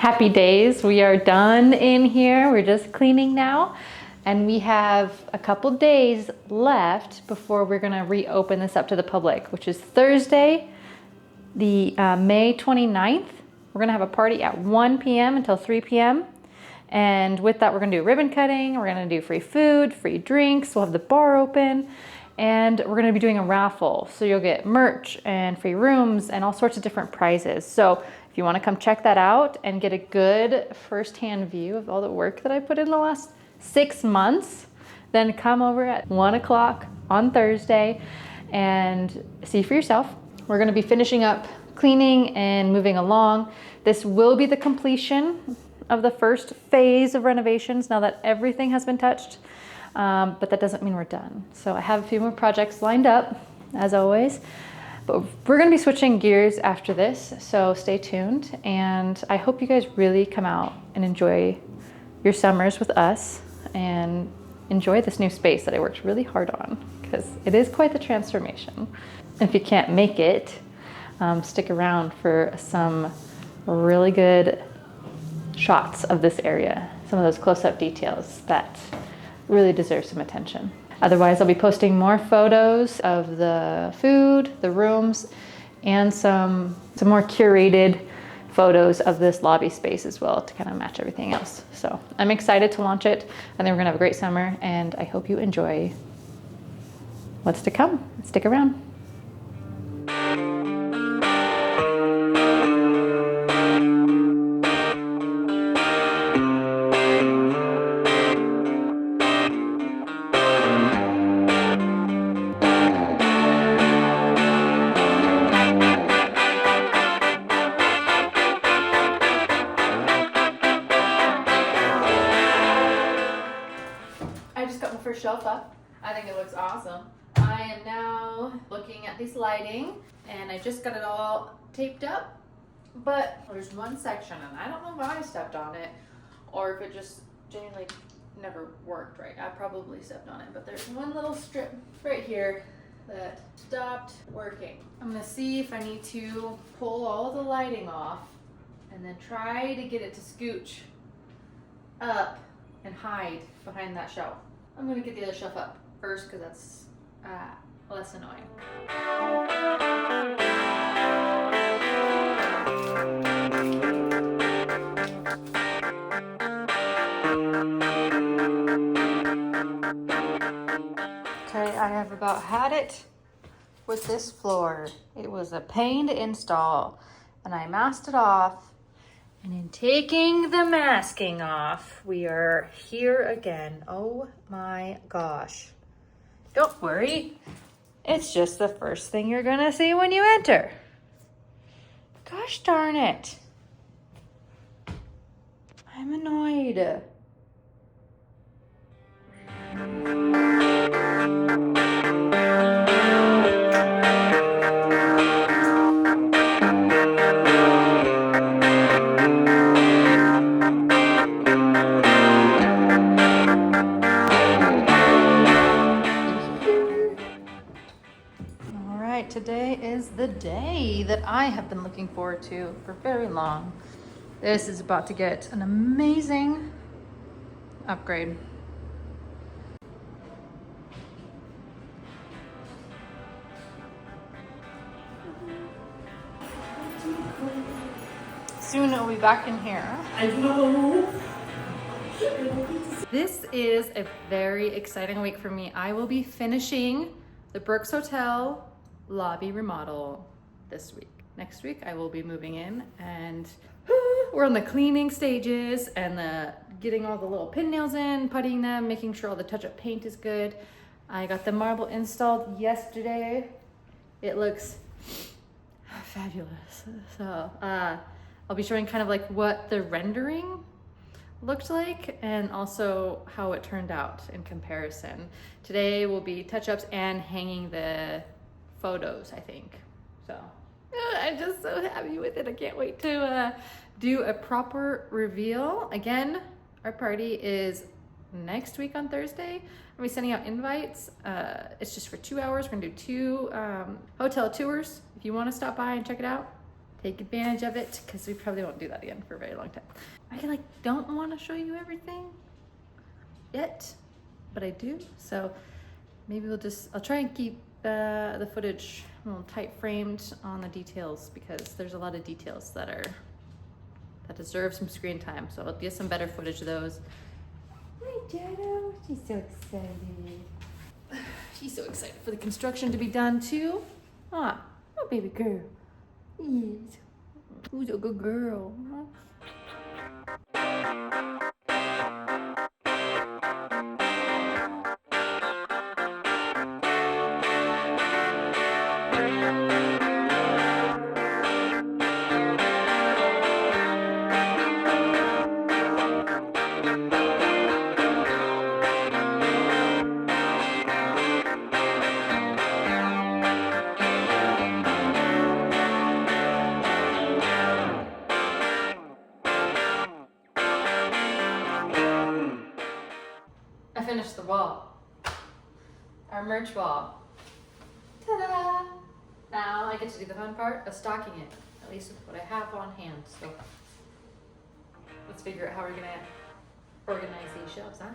Happy days. We are done in here. We're just cleaning now. And we have a couple days left before we're gonna reopen this up to the public, which is Thursday, the May 29th. We're gonna have a party at 1 p.m. until 3 p.m. And with that, we're gonna do ribbon cutting. We're gonna do free food, free drinks. We'll have the bar open. And we're gonna be doing a raffle. So you'll get merch and free rooms and all sorts of different prizes. So if you wanna come check that out and get a good firsthand view of all the work that I put in the last 6 months, then come over at 1 o'clock on Thursday and see for yourself. We're gonna be finishing up cleaning and moving along. This will be the completion of the first phase of renovations now that everything has been touched. But that doesn't mean we're done. So I have a few more projects lined up, as always. But we're gonna be switching gears after this, so stay tuned. And I hope you guys really come out and enjoy your summers with us and enjoy this new space that I worked really hard on, because it is quite the transformation. If you can't make it, stick around for some really good shots of this area, some of those close-up details that really deserve some attention. Otherwise, I'll be posting more photos of the food, the rooms, and some more curated photos of this lobby space as well to kind of match everything else. So I'm excited to launch it. I think we're gonna have a great summer, and I hope you enjoy what's to come. Stick around. First shelf up. I think it looks awesome. I am now looking at this lighting, and I just got it all taped up, but there's one section, and I don't know if I stepped on it or if it just genuinely never worked right. I probably stepped on it, but there's one little strip right here that stopped working. I'm gonna see if I need to pull all the lighting off and then try to get it to scooch up and hide behind that shelf. I'm gonna get the other shelf up first because that's less annoying. Okay, I have about had it with this floor. It was a pain to install, and I masked it off. And in taking the masking off, we are here again. Oh my gosh. Don't worry. It's just the first thing you're gonna see when you enter. Gosh darn it. I'm annoyed. Today is the day that I have been looking forward to for very long. This is about to get an amazing upgrade. Soon it'll be back in here. I know. This is a very exciting week for me. I will be finishing the Brooks Hotel Lobby Remodel this week. Next week I will be moving in, and we're on the cleaning stages and the getting all the little pin nails in, puttying them, making sure all the touch-up paint is good. I got the marble installed yesterday. It looks fabulous. So I'll be showing kind of like what the rendering looked like and also how it turned out in comparison. Today will be touch-ups and hanging the photos, I think. So I'm just so happy with it. I can't wait to do a proper reveal. Again, our party is next week on Thursday. I'm gonna be sending out invites. It's just for 2 hours. We're gonna do 2 hotel tours. If you want to stop by and check it out, take advantage of it because we probably won't do that again for a very long time. I don't want to show you everything yet, but I do. So maybe I'll try and keep the footage a little tight framed on the details because there's a lot of details that deserve some screen time. So I'll get some better footage of those. Hi, Jado. She's so excited. She's so excited for the construction to be done too. Oh, baby girl. Yes. Who's a good girl? Huh? I finished the wall. Our merch wall. Ta-da! Now I get to do the fun part of stocking it, at least with what I have on hand. So let's figure out how we're gonna organize these shelves, huh?